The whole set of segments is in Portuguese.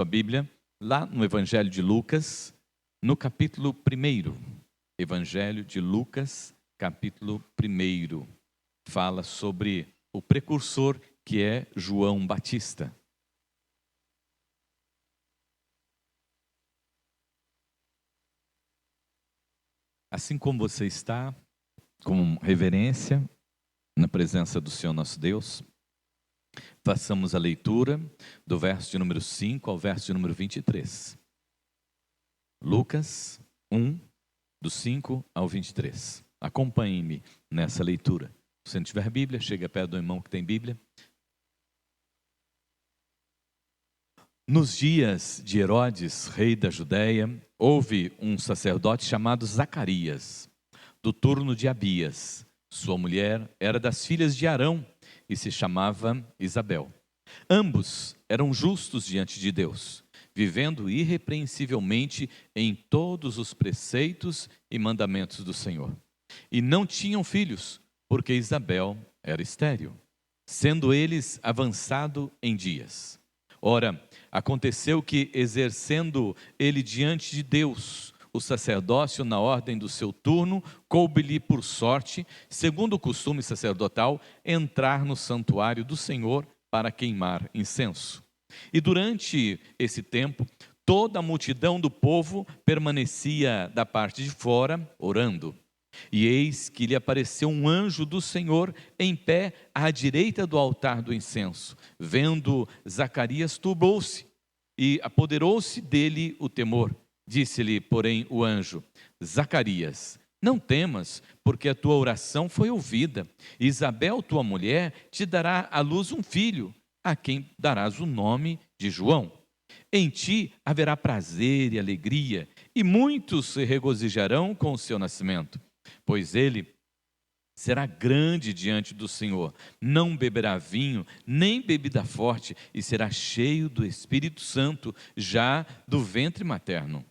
a Bíblia, lá no Evangelho de Lucas, no capítulo 1. Evangelho de Lucas, capítulo 1. Fala sobre o precursor que é João Batista. Assim como você está, com reverência, na presença do Senhor nosso Deus, façamos a leitura do verso de número 5 ao verso de número 23. Lucas 1, do 5 ao 23. Acompanhe-me nessa leitura. Se você não tiver Bíblia, chega perto do irmão que tem Bíblia. Nos dias de Herodes, rei da Judéia, houve um sacerdote chamado Zacarias, do turno de Abias. Sua mulher era das filhas de Arão e se chamava Isabel. Ambos eram justos diante de Deus, vivendo irrepreensivelmente em todos os preceitos e mandamentos do Senhor. E não tinham filhos, porque Isabel era estéril, sendo eles avançado em dias. Ora, aconteceu que, exercendo ele diante de Deus o sacerdócio na ordem do seu turno, coube-lhe por sorte, segundo o costume sacerdotal, entrar no santuário do Senhor para queimar incenso. E durante esse tempo, toda a multidão do povo permanecia da parte de fora, orando. E eis que lhe apareceu um anjo do Senhor em pé à direita do altar do incenso. Vendo Zacarias, turbou-se e apoderou-se dele o temor. Disse-lhe, porém, o anjo: Zacarias, não temas, porque a tua oração foi ouvida. Isabel, tua mulher, te dará à luz um filho, a quem darás o nome de João. Em ti haverá prazer e alegria, e muitos se regozijarão com o seu nascimento. Pois ele será grande diante do Senhor, não beberá vinho, nem bebida forte, e será cheio do Espírito Santo, já do ventre materno.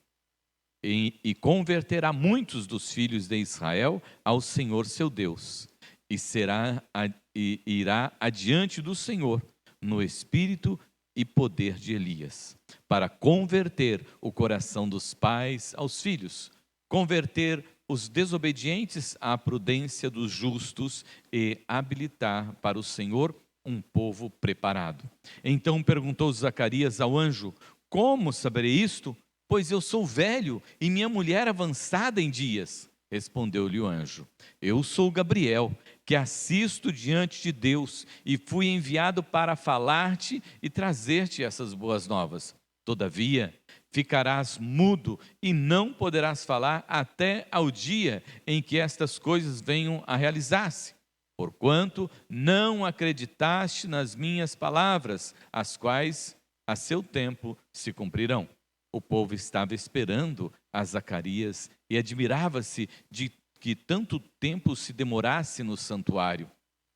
E converterá muitos dos filhos de Israel ao Senhor seu Deus, e irá adiante do Senhor, no espírito e poder de Elias, para converter o coração dos pais aos filhos, converter os desobedientes à prudência dos justos e habilitar para o Senhor um povo preparado. Então perguntou Zacarias ao anjo: como saberei isto? Pois eu sou velho e minha mulher avançada em dias. Respondeu-lhe o anjo: eu sou Gabriel, que assisto diante de Deus e fui enviado para falar-te e trazer-te essas boas novas. Todavia, ficarás mudo e não poderás falar até ao dia em que estas coisas venham a realizar-se, porquanto não acreditaste nas minhas palavras, as quais a seu tempo se cumprirão. O povo estava esperando a Zacarias e admirava-se de que tanto tempo se demorasse no santuário.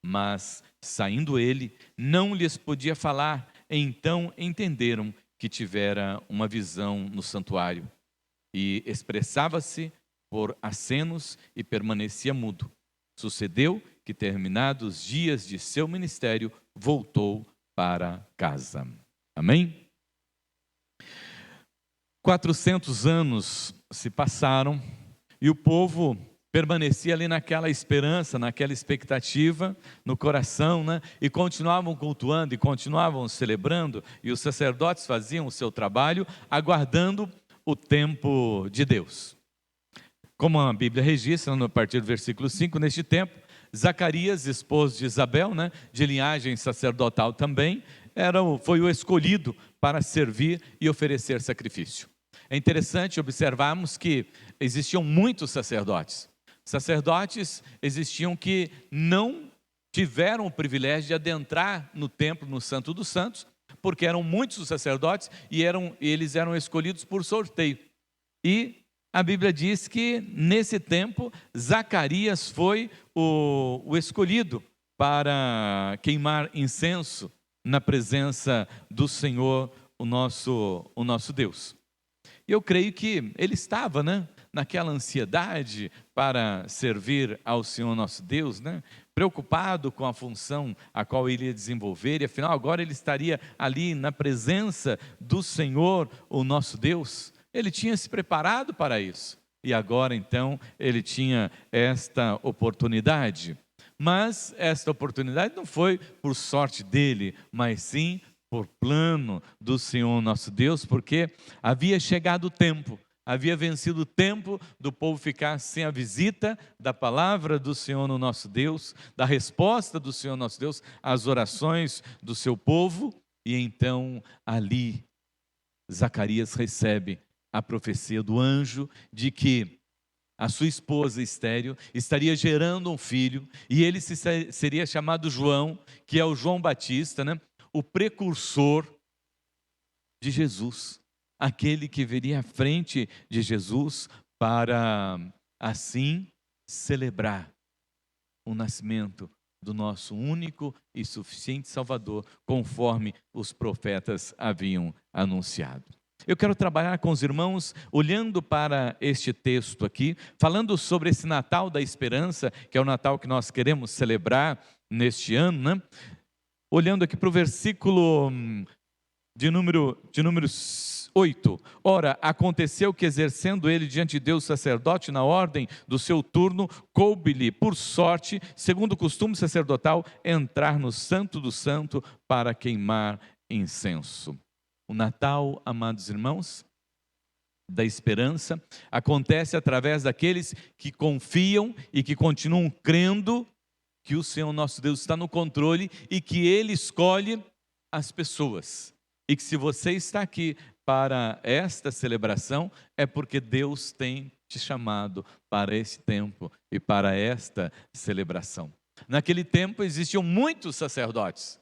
Mas, saindo ele, não lhes podia falar. Então entenderam que tivera uma visão no santuário. E expressava-se por acenos e permanecia mudo. Sucedeu que, terminados os dias de seu ministério, voltou para casa. Amém? 400 anos se passaram e o povo permanecia ali naquela esperança, naquela expectativa no coração, né? E continuavam cultuando e continuavam celebrando, e os sacerdotes faziam o seu trabalho aguardando o tempo de Deus. Como a Bíblia registra, a partir do versículo 5, neste tempo, Zacarias, esposo de Isabel, né, de linhagem sacerdotal também, foi o escolhido para servir e oferecer sacrifício. É interessante observarmos que existiam muitos sacerdotes. Sacerdotes existiam que não tiveram o privilégio de adentrar no templo, no Santo dos Santos, porque eram muitos os sacerdotes e eles eram escolhidos por sorteio. E a Bíblia diz que nesse tempo Zacarias foi o escolhido para queimar incenso na presença do Senhor, o nosso Deus. Eu creio que ele estava, né, naquela ansiedade para servir ao Senhor nosso Deus, né? Preocupado com a função a qual ele ia desenvolver, e afinal agora ele estaria ali na presença do Senhor, o nosso Deus. Ele tinha se preparado para isso, e agora então ele tinha esta oportunidade. Mas esta oportunidade não foi por sorte dele, mas sim por plano do Senhor nosso Deus, porque havia chegado o tempo, havia vencido o tempo do povo ficar sem a visita da palavra do Senhor no nosso Deus, da resposta do Senhor nosso Deus às orações do seu povo, e então ali Zacarias recebe a profecia do anjo de que a sua esposa estéril estaria gerando um filho, e ele seria chamado João, que é o João Batista, né? O precursor de Jesus, aquele que viria à frente de Jesus para assim celebrar o nascimento do nosso único e suficiente Salvador, conforme os profetas haviam anunciado. Eu quero trabalhar com os irmãos olhando para este texto aqui, falando sobre esse Natal da esperança, que é o Natal que nós queremos celebrar neste ano, né? Olhando aqui para o versículo de número 8. Ora, aconteceu que, exercendo ele diante de Deus sacerdote na ordem do seu turno, coube-lhe, por sorte, segundo o costume sacerdotal, entrar no Santo do Santo para queimar incenso. O Natal, amados irmãos, da esperança, acontece através daqueles que confiam e que continuam crendo que o Senhor nosso Deus está no controle e que Ele escolhe as pessoas. E que se você está aqui para esta celebração, é porque Deus tem te chamado para esse tempo e para esta celebração. Naquele tempo existiam muitos sacerdotes,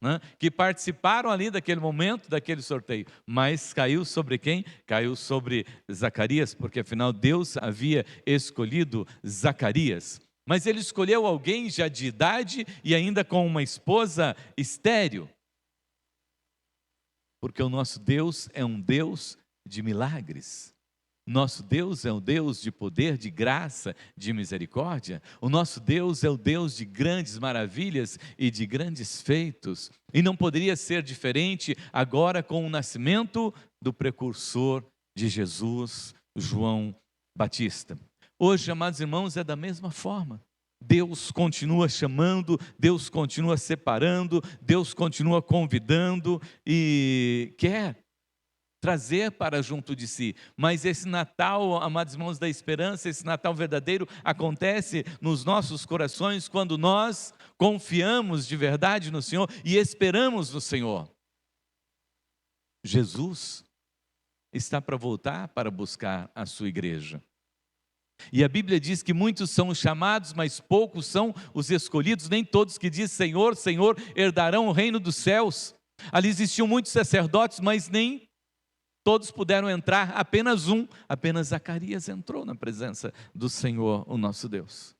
né, que participaram ali daquele momento, daquele sorteio, mas caiu sobre quem? Caiu sobre Zacarias, porque afinal Deus havia escolhido Zacarias. Mas ele escolheu alguém já de idade e ainda com uma esposa estéril. Porque o nosso Deus é um Deus de milagres. Nosso Deus é um Deus de poder, de graça, de misericórdia. O nosso Deus é o Deus de grandes maravilhas e de grandes feitos. E não poderia ser diferente agora com o nascimento do precursor de Jesus, João Batista. Hoje, amados irmãos, é da mesma forma. Deus continua chamando, Deus continua separando, Deus continua convidando e quer trazer para junto de si. Mas esse Natal, amados irmãos da esperança, esse Natal verdadeiro acontece nos nossos corações quando nós confiamos de verdade no Senhor e esperamos no Senhor. Jesus está para voltar para buscar a sua igreja. E a Bíblia diz que muitos são os chamados, mas poucos são os escolhidos. Nem todos que dizem Senhor, Senhor, herdarão o reino dos céus. Ali existiam muitos sacerdotes, mas nem todos puderam entrar. Apenas Zacarias entrou na presença do Senhor, o nosso Deus.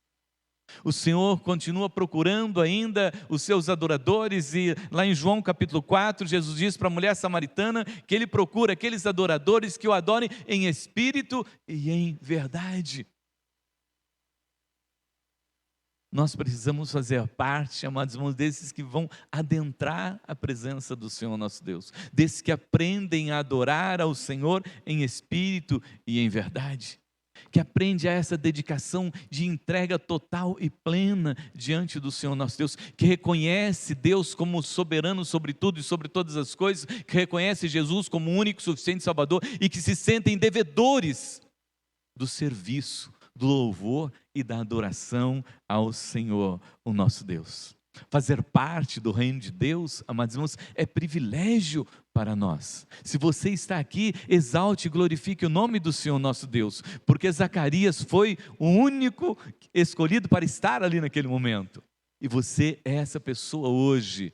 O Senhor continua procurando ainda os seus adoradores, e lá em João capítulo 4, Jesus diz para a mulher samaritana que Ele procura aqueles adoradores que o adorem em espírito e em verdade. Nós precisamos fazer parte, amados irmãos, desses que vão adentrar a presença do Senhor nosso Deus, desses que aprendem a adorar ao Senhor em espírito e em verdade, que aprende a essa dedicação de entrega total e plena diante do Senhor nosso Deus, que reconhece Deus como soberano sobre tudo e sobre todas as coisas, que reconhece Jesus como o único, suficiente Salvador e que se sentem devedores do serviço, do louvor e da adoração ao Senhor, o nosso Deus. Fazer parte do reino de Deus, amados irmãos, é privilégio para nós. Se você está aqui, exalte e glorifique o nome do Senhor nosso Deus, porque Zacarias foi o único escolhido para estar ali naquele momento. E você é essa pessoa hoje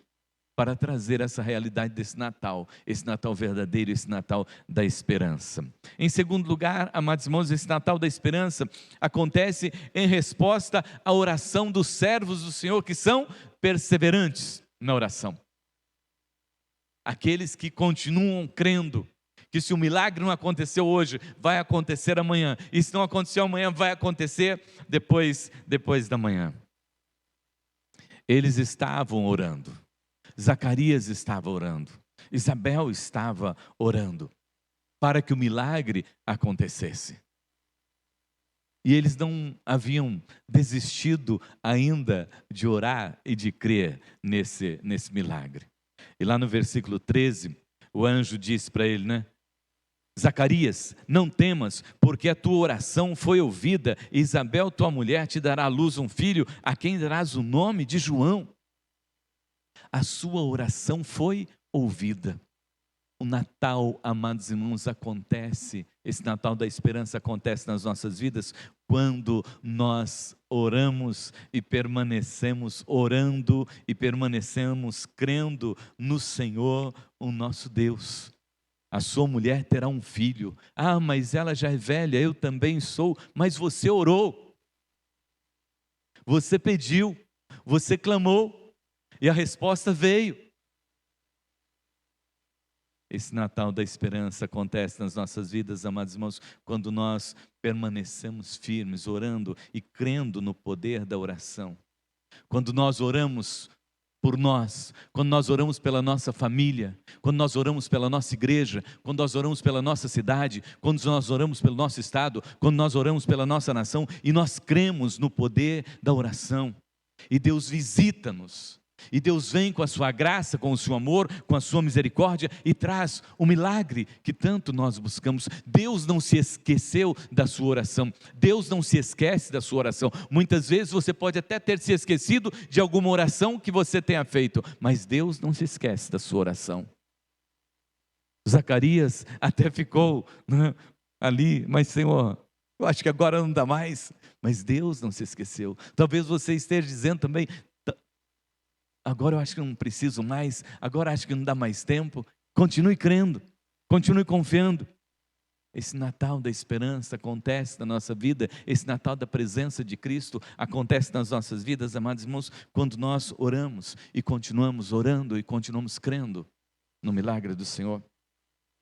para trazer essa realidade desse Natal, esse Natal verdadeiro, esse Natal da esperança. Em segundo lugar, amados irmãos, esse Natal da esperança acontece em resposta à oração dos servos do Senhor, que são perseverantes na oração. Aqueles que continuam crendo, que se o milagre não aconteceu hoje, vai acontecer amanhã, e se não aconteceu amanhã, vai acontecer depois da manhã. Eles estavam orando, Zacarias estava orando, Isabel estava orando, para que o milagre acontecesse. E eles não haviam desistido ainda de orar e de crer nesse milagre. E lá no versículo 13, o anjo disse para ele, né? Zacarias, não temas, porque a tua oração foi ouvida, e Isabel, tua mulher, te dará à luz um filho, a quem darás o nome de João. A sua oração foi ouvida. O Natal, amados irmãos, acontece, esse Natal da esperança acontece nas nossas vidas quando nós oramos e permanecemos orando e permanecemos crendo no Senhor, o nosso Deus. A sua mulher terá um filho. Ah, mas ela já é velha, eu também sou. Mas você orou, você pediu, você clamou e a resposta veio. Esse Natal da esperança acontece nas nossas vidas, amados irmãos, quando nós permanecemos firmes, orando e crendo no poder da oração. Quando nós oramos por nós, quando nós oramos pela nossa família, quando nós oramos pela nossa igreja, quando nós oramos pela nossa cidade, quando nós oramos pelo nosso estado, quando nós oramos pela nossa nação, e nós cremos no poder da oração, e Deus visita-nos. E Deus vem com a sua graça, com o seu amor, com a sua misericórdia e traz o milagre que tanto nós buscamos. Deus não se esqueceu da sua oração. Deus não se esquece da sua oração. Muitas vezes você pode até ter se esquecido de alguma oração que você tenha feito, mas Deus não se esquece da sua oração. Zacarias até ficou, né, ali, mas Senhor, eu acho que agora não dá mais. Mas Deus não se esqueceu. Talvez você esteja dizendo também, agora eu acho que não preciso mais, agora acho que não dá mais tempo. Continue crendo, continue confiando. Esse Natal da esperança acontece na nossa vida, esse Natal da presença de Cristo acontece nas nossas vidas, amados irmãos, quando nós oramos e continuamos orando e continuamos crendo no milagre do Senhor.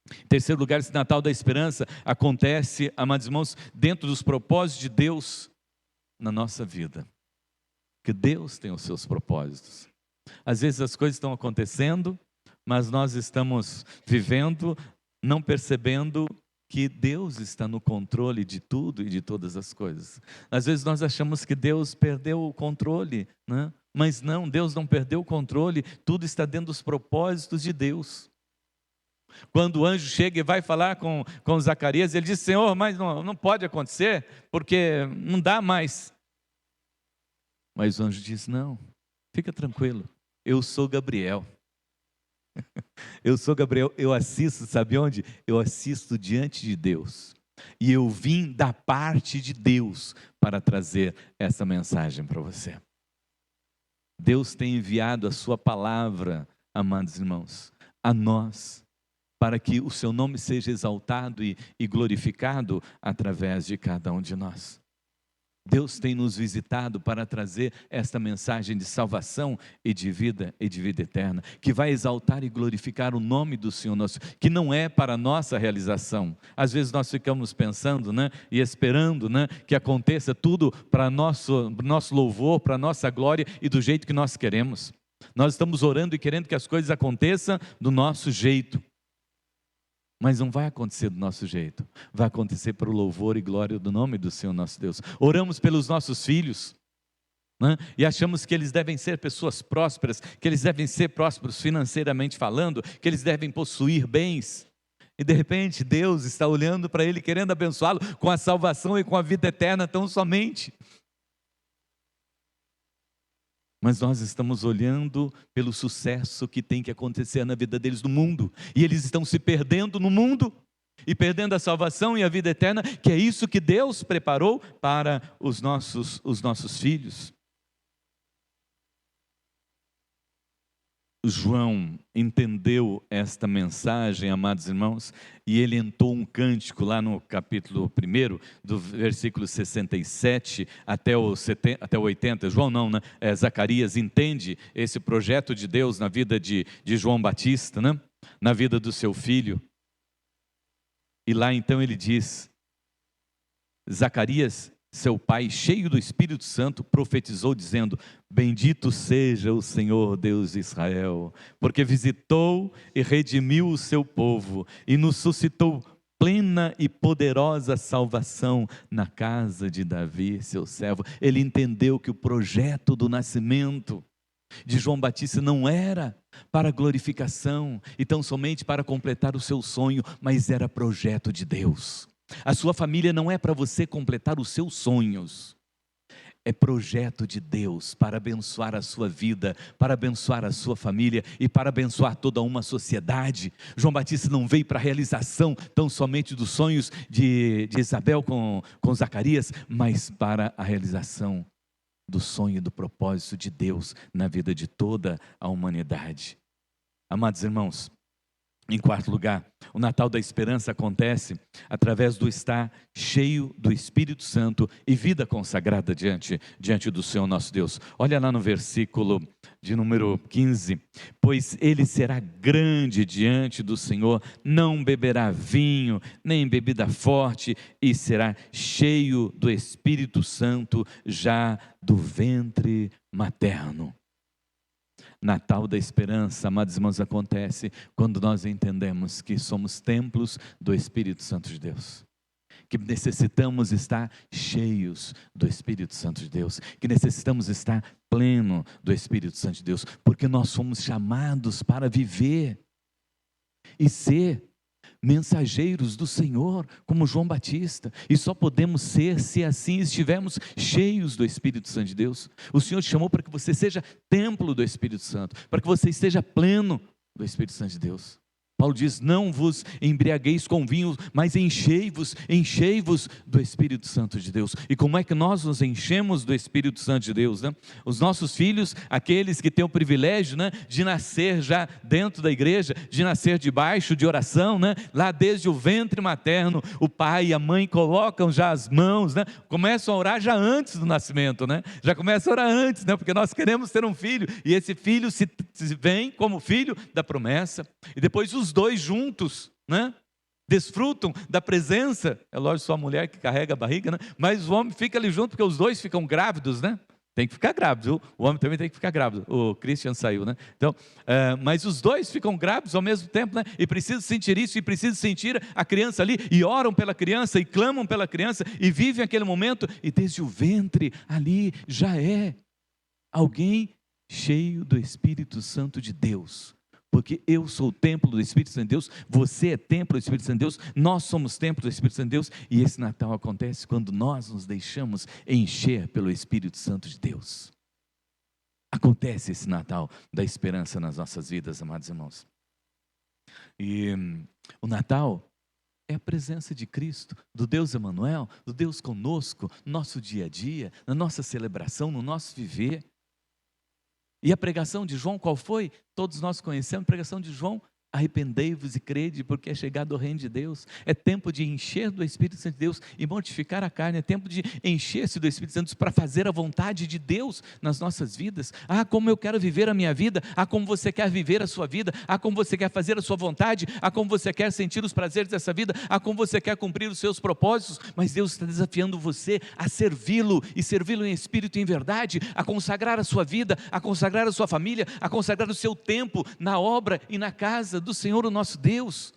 Em terceiro lugar, esse Natal da esperança acontece, amados irmãos, dentro dos propósitos de Deus na nossa vida. Que Deus tem os seus propósitos. Às vezes as coisas estão acontecendo, mas nós estamos vivendo, não percebendo que Deus está no controle de tudo e de todas as coisas. Às vezes nós achamos que Deus perdeu o controle, né? Mas não, Deus não perdeu o controle, tudo está dentro dos propósitos de Deus. Quando o anjo chega e vai falar com Zacarias, ele diz, Senhor, mas não pode acontecer, porque não dá mais. Mas o anjo diz, não, fica tranquilo, eu sou Gabriel. Eu sou Gabriel, eu assisto, sabe onde? Eu assisto diante de Deus. E eu vim da parte de Deus para trazer essa mensagem para você. Deus tem enviado a sua palavra, amados irmãos, a nós, para que o seu nome seja exaltado e glorificado através de cada um de nós. Deus tem nos visitado para trazer esta mensagem de salvação e de vida eterna, que vai exaltar e glorificar o nome do Senhor nosso, que não é para a nossa realização. Às vezes nós ficamos pensando, né, e esperando, né, que aconteça tudo para nosso louvor, para nossa glória e do jeito que nós queremos. Nós estamos orando e querendo que as coisas aconteçam do nosso jeito. Mas não vai acontecer do nosso jeito, vai acontecer para o louvor e glória do nome do Senhor nosso Deus. Oramos pelos nossos filhos, né? E achamos que eles devem ser pessoas prósperas, que eles devem ser prósperos financeiramente falando, que eles devem possuir bens. E de repente Deus está olhando para ele, querendo abençoá-lo com a salvação e com a vida eterna tão somente. Mas nós estamos olhando pelo sucesso que tem que acontecer na vida deles no mundo. E eles estão se perdendo no mundo e perdendo a salvação e a vida eterna, que é isso que Deus preparou para os nossos filhos. João entendeu esta mensagem, amados irmãos, e ele entoou um cântico lá no capítulo 1, do versículo 67 até o 80. João não, né? Zacarias entende esse projeto de Deus na vida de João Batista, né? Na vida do seu filho. E lá então ele diz, Zacarias, seu pai, cheio do Espírito Santo, profetizou dizendo: bendito seja o Senhor Deus de Israel, porque visitou e redimiu o seu povo e nos suscitou plena e poderosa salvação na casa de Davi, seu servo. Ele entendeu que o projeto do nascimento de João Batista não era para glorificação e tão somente para completar o seu sonho, mas era projeto de Deus. A sua família não é para você completar os seus sonhos, é projeto de Deus para abençoar a sua vida, para abençoar a sua família e para abençoar toda uma sociedade. João Batista não veio para a realização tão somente dos sonhos de Isabel com Zacarias, mas para a realização do sonho e do propósito de Deus na vida de toda a humanidade. Amados irmãos, em quarto lugar, o Natal da Esperança acontece através do estar cheio do Espírito Santo e vida consagrada diante do Senhor nosso Deus. Olha lá no versículo de número 15: pois ele será grande diante do Senhor, não beberá vinho, nem bebida forte, e será cheio do Espírito Santo já do ventre materno. Natal da Esperança, amados irmãos, acontece quando nós entendemos que somos templos do Espírito Santo de Deus, que necessitamos estar cheios do Espírito Santo de Deus, que necessitamos estar pleno do Espírito Santo de Deus, porque nós somos chamados para viver e ser mensageiros do Senhor, como João Batista, e só podemos ser se assim estivermos cheios do Espírito Santo de Deus. O Senhor te chamou para que você seja templo do Espírito Santo, para que você esteja pleno do Espírito Santo de Deus. Paulo diz: não vos embriagueis com vinho, mas enchei-vos do Espírito Santo de Deus. E como é que nós nos enchemos do Espírito Santo de Deus, né? Os nossos filhos, aqueles que têm o privilégio, né, de nascer já dentro da igreja, de nascer debaixo de oração, né, lá desde o ventre materno, o pai e a mãe colocam já as mãos, né, começam a orar já antes do nascimento, né, já começam a orar antes, né, porque nós queremos ter um filho, e esse filho se vem como filho da promessa, e depois os dois juntos, né, desfrutam da presença. É lógico, só a mulher que carrega a barriga, né, mas o homem fica ali junto, porque os dois ficam grávidos, né, tem que ficar grávido, viu? O homem também tem que ficar grávido. O Christian saiu, né, então, mas os dois ficam grávidos ao mesmo tempo, né, e precisam sentir isso, e precisam sentir a criança ali, e oram pela criança, e clamam pela criança, e vivem aquele momento, e desde o ventre ali já é alguém cheio do Espírito Santo de Deus, porque eu sou o templo do Espírito Santo de Deus, você é templo do Espírito Santo de Deus, nós somos templo do Espírito Santo de Deus, e esse Natal acontece quando nós nos deixamos encher pelo Espírito Santo de Deus. Acontece esse Natal da esperança nas nossas vidas, amados irmãos. E o Natal é a presença de Cristo, do Deus Emanuel, do Deus conosco, no nosso dia a dia, na nossa celebração, no nosso viver. E a pregação de João qual foi? Todos nós conhecemos a pregação de João: arrependei-vos e crede, porque é chegado o reino de Deus. É tempo de encher do Espírito Santo de Deus e mortificar a carne. É tempo de encher-se do Espírito Santo para fazer a vontade de Deus nas nossas vidas. Ah, como eu quero viver a minha vida. Ah, como você quer viver a sua vida. Ah, como você quer fazer a sua vontade. Ah, como você quer sentir os prazeres dessa vida. Ah, como você quer cumprir os seus propósitos. Mas Deus está desafiando você a servi-lo, e servi-lo em espírito e em verdade, a consagrar a sua vida, a consagrar a sua família, a consagrar o seu tempo na obra e na casa do Senhor, o nosso Deus.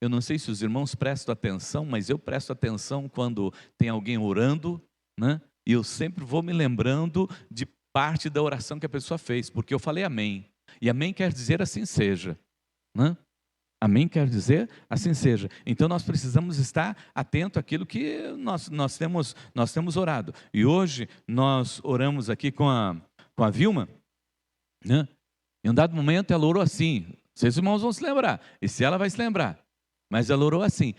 Eu não sei se os irmãos prestam atenção, mas eu presto atenção quando tem alguém orando, né? E eu sempre vou me lembrando de parte da oração que a pessoa fez, porque eu falei amém, e amém quer dizer assim seja, né? Amém quer dizer assim seja. Então nós precisamos estar atento àquilo que nós temos orado. E hoje nós oramos aqui com a Vilma, né? Em um dado momento ela orou assim, vocês irmãos vão se lembrar, e se ela vai se lembrar, mas ela orou assim: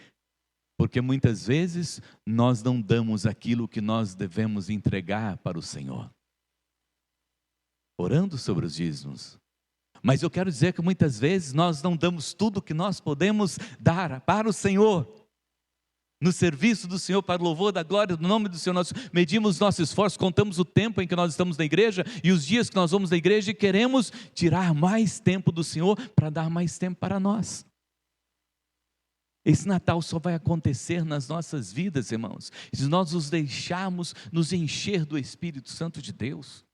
porque muitas vezes nós não damos aquilo que nós devemos entregar para o Senhor, orando sobre os dízimos. Mas eu quero dizer que muitas vezes nós não damos tudo que nós podemos dar para o Senhor. no serviço do Senhor, para o louvor da glória do nome do Senhor. Nós medimos nosso esforço, contamos o tempo em que nós estamos na igreja e os dias que nós vamos na igreja e queremos tirar mais tempo do Senhor para dar mais tempo para nós. Esse Natal só vai acontecer nas nossas vidas, irmãos, se nós nos deixarmos nos encher do Espírito Santo de Deus.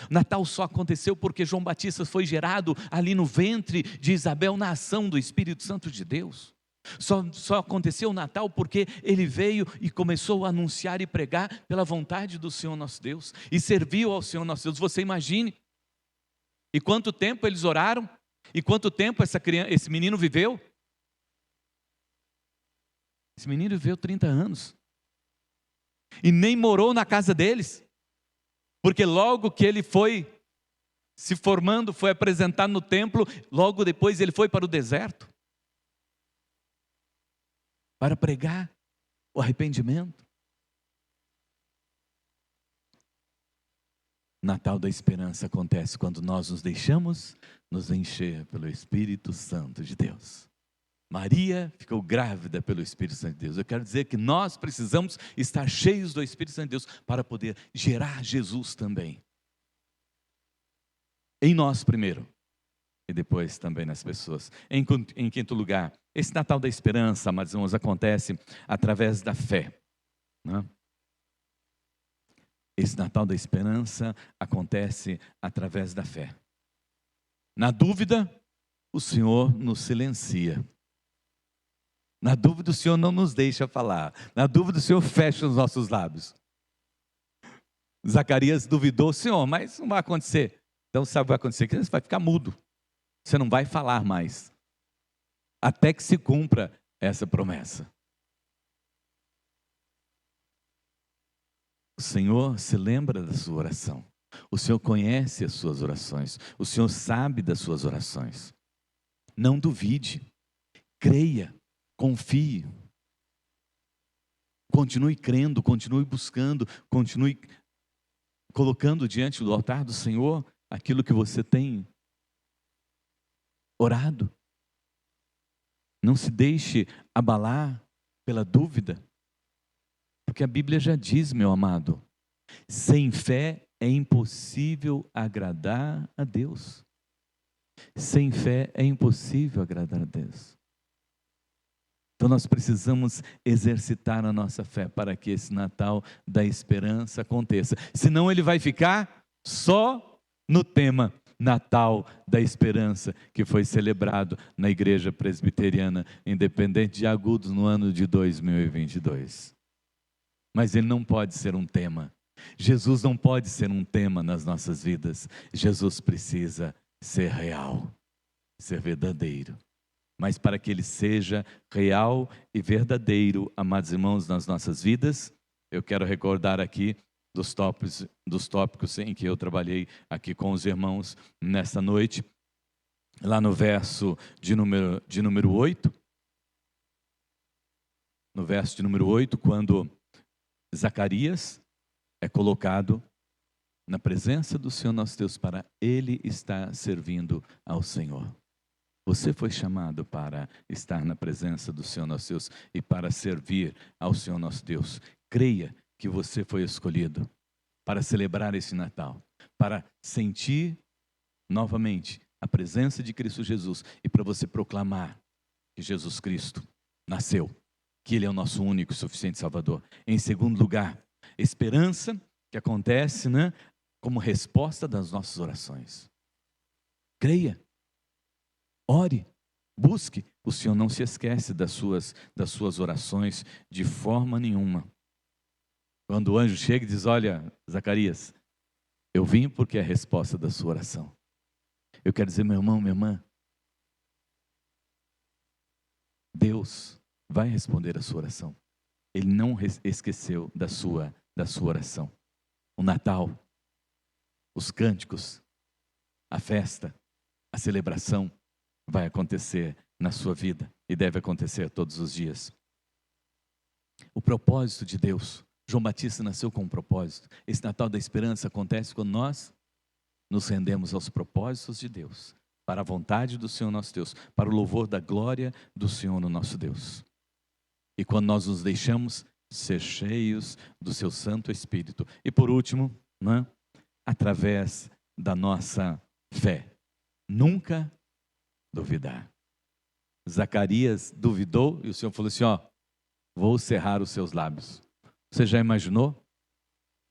Natal só aconteceu porque João Batista foi gerado ali no ventre de Isabel, na ação do Espírito Santo de Deus. Só aconteceu o Natal porque ele veio e começou a anunciar e pregar pela vontade do Senhor nosso Deus, e serviu ao Senhor nosso Deus. Você imagine, e quanto tempo eles oraram, e quanto tempo esse menino viveu? Esse menino viveu 30 anos, e nem morou na casa deles, porque logo que ele foi se formando, foi apresentado no templo, logo depois ele foi para o deserto, para pregar o arrependimento. Natal da esperança acontece quando nós nos deixamos nos encher pelo Espírito Santo de Deus. Maria ficou grávida pelo Espírito Santo de Deus. Eu quero dizer que nós precisamos estar cheios do Espírito Santo de Deus para poder gerar Jesus também. Em nós primeiro, e depois também nas pessoas. Em quinto lugar, esse Natal da esperança, amados irmãos, acontece através da fé, né? Esse Natal da esperança acontece através da fé. Na dúvida, o Senhor nos silencia. Na dúvida, o Senhor não nos deixa falar. Na dúvida, o Senhor fecha os nossos lábios. Zacarias duvidou: Senhor, mas não vai acontecer. Então sabe o que vai acontecer? Que você vai ficar mudo. Você não vai falar mais, até que se cumpra essa promessa. O Senhor se lembra da sua oração. O Senhor conhece as suas orações. O Senhor sabe das suas orações. Não duvide. Creia. Confie. Continue crendo, continue buscando, continue colocando diante do altar do Senhor aquilo que você tem orado. Não se deixe abalar pela dúvida, porque a Bíblia já diz, meu amado, sem fé é impossível agradar a Deus. Sem fé é impossível agradar a Deus. Então nós precisamos exercitar a nossa fé para que esse Natal da esperança aconteça. Senão ele vai ficar só no tema Natal da esperança, que foi celebrado na Igreja Presbiteriana Independente de Agudos no ano de 2022. Mas ele não pode ser um tema. Jesus não pode ser um tema nas nossas vidas. Jesus precisa ser real, ser verdadeiro. Mas para que ele seja real e verdadeiro, amados irmãos, nas nossas vidas, eu quero recordar aqui dos tópicos em que eu trabalhei aqui com os irmãos nesta noite, lá no verso de número 8, no verso de número 8, quando Zacarias é colocado na presença do Senhor nosso Deus para ele estar servindo ao Senhor. Você foi chamado para estar na presença do Senhor nosso Deus e para servir ao Senhor nosso Deus. Creia que você foi escolhido para celebrar esse Natal, para sentir novamente a presença de Cristo Jesus e para você proclamar que Jesus Cristo nasceu, que Ele é o nosso único e suficiente Salvador. Em segundo lugar, esperança que acontece, né, como resposta das nossas orações. Creia, ore, busque. O Senhor não se esquece das suas orações de forma nenhuma. Quando o anjo chega e diz: olha, Zacarias, eu vim porque é a resposta da sua oração. Eu quero dizer, meu irmão, minha irmã, Deus vai responder a sua oração. Ele não esqueceu da sua oração. O Natal, os cânticos, a festa, a celebração vai acontecer na sua vida e deve acontecer todos os dias. O propósito de Deus. João Batista nasceu com um propósito. Esse Natal da esperança acontece quando nós nos rendemos aos propósitos de Deus, para a vontade do Senhor nosso Deus, para o louvor da glória do Senhor no nosso Deus. e quando nós nos deixamos ser cheios do seu Santo Espírito. E por último, né, através da nossa fé. Nunca duvidar. Zacarias duvidou e o Senhor falou assim, vou cerrar os seus lábios. Você já imaginou?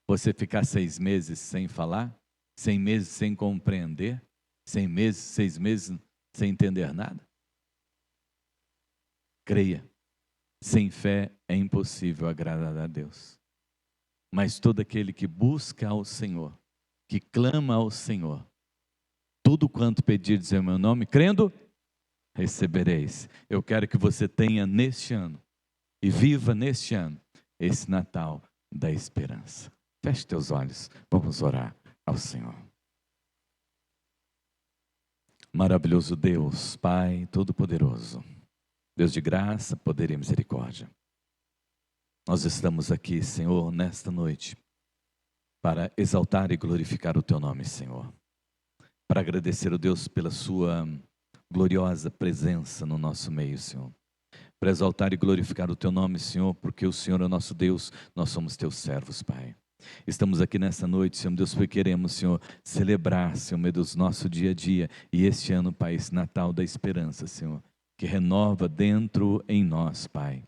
Você ficar 6 meses sem falar? 6 meses sem compreender? 6 meses sem entender nada? Creia, sem fé é impossível agradar a Deus. Mas todo aquele que busca ao Senhor, que clama ao Senhor, tudo quanto pedirdes em meu nome, crendo, recebereis. Eu quero que você tenha neste ano, e viva neste ano, esse Natal da esperança. Feche teus olhos, vamos orar ao Senhor. Maravilhoso Deus, Pai Todo-Poderoso, Deus de graça, poder e misericórdia. Nós estamos aqui, Senhor, nesta noite, para exaltar e glorificar o Teu nome, Senhor. Para agradecer a Deus pela Sua gloriosa presença no nosso meio, Senhor. Para exaltar e glorificar o Teu nome, Senhor, porque o Senhor é nosso Deus, nós somos Teus servos, Pai. Estamos aqui nessa noite, Senhor Deus, porque queremos, Senhor, celebrar, Senhor meu Deus, nosso dia a dia. E este ano, Pai, esse Natal da esperança, Senhor, que renova dentro em nós, Pai,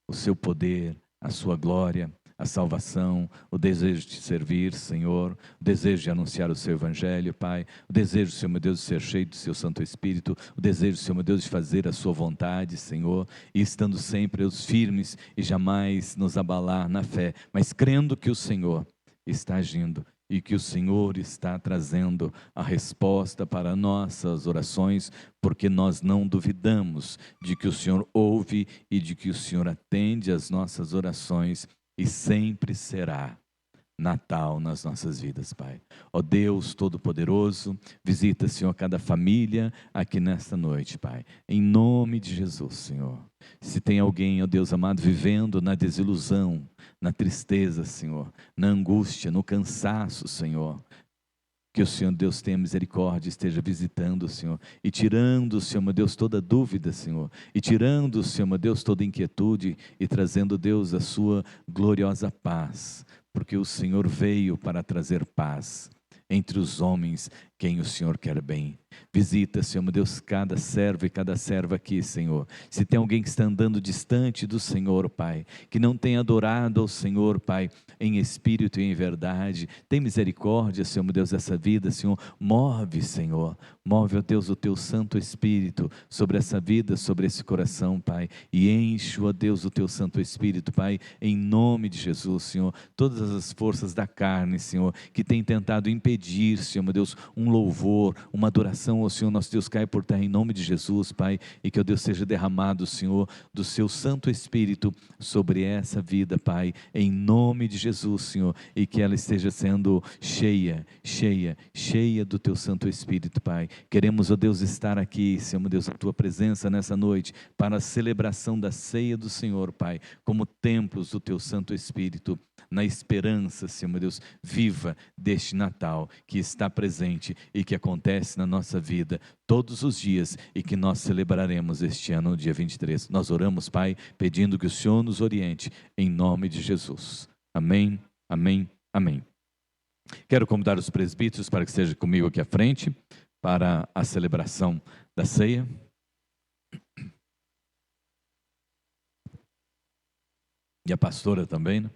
o Seu poder, a Sua glória, a salvação, o desejo de te servir, Senhor, o desejo de anunciar o Seu Evangelho, Pai, o desejo, Senhor meu Deus, de ser cheio do Seu Santo Espírito, o desejo, Senhor meu Deus, de fazer a Sua vontade, Senhor, e estando sempre os firmes e jamais nos abalar na fé, mas crendo que o Senhor está agindo e que o Senhor está trazendo a resposta para nossas orações, porque nós não duvidamos de que o Senhor ouve e de que o Senhor atende às nossas orações, e sempre será Natal nas nossas vidas, Pai. Ó Deus Todo-Poderoso, visita, Senhor, cada família aqui nesta noite, Pai. Em nome de Jesus, Senhor. Se tem alguém, ó Deus amado, vivendo na desilusão, na tristeza, Senhor, na angústia, no cansaço, Senhor, que o Senhor Deus tenha misericórdia, esteja visitando, Senhor, e tirando, Senhor meu Deus, toda dúvida, Senhor, e tirando, Senhor meu Deus, toda inquietude, e trazendo, Deus, a sua gloriosa paz, porque o Senhor veio para trazer paz entre os homens, quem o Senhor quer bem. Visita, Senhor meu Deus, cada servo e cada serva aqui, Senhor. Se tem alguém que está andando distante do Senhor, Pai, que não tem adorado ao Senhor, Pai, em espírito e em verdade, tem misericórdia, Senhor meu Deus, dessa vida, Senhor. Move, Senhor, move, ó Deus, o Teu Santo Espírito sobre essa vida, sobre esse coração, Pai, e enche, ó Deus, o Teu Santo Espírito, Pai, em nome de Jesus, Senhor. Todas as forças da carne, Senhor, que tem tentado impedir, Senhor meu Deus, um louvor, uma adoração ao Senhor, nosso Deus, cai por terra em nome de Jesus, Pai, e que, ó Deus, seja derramado, Senhor, do Seu Santo Espírito sobre essa vida, Pai, em nome de Jesus, Senhor, e que ela esteja sendo cheia, cheia, cheia do Teu Santo Espírito, Pai. Queremos, ó Deus, estar aqui, Senhor, meu Deus, a Tua presença nessa noite, para a celebração da ceia do Senhor, Pai, como templos do Teu Santo Espírito, na esperança, Senhor, meu Deus, viva deste Natal que está presente e que acontece na nossa vida todos os dias e que nós celebraremos este ano, no dia 23. Nós oramos, Pai, pedindo que o Senhor nos oriente, em nome de Jesus. Amém, amém, amém. Quero convidar os presbíteros para que estejam comigo aqui à frente, para a celebração da ceia. E a pastora também, né?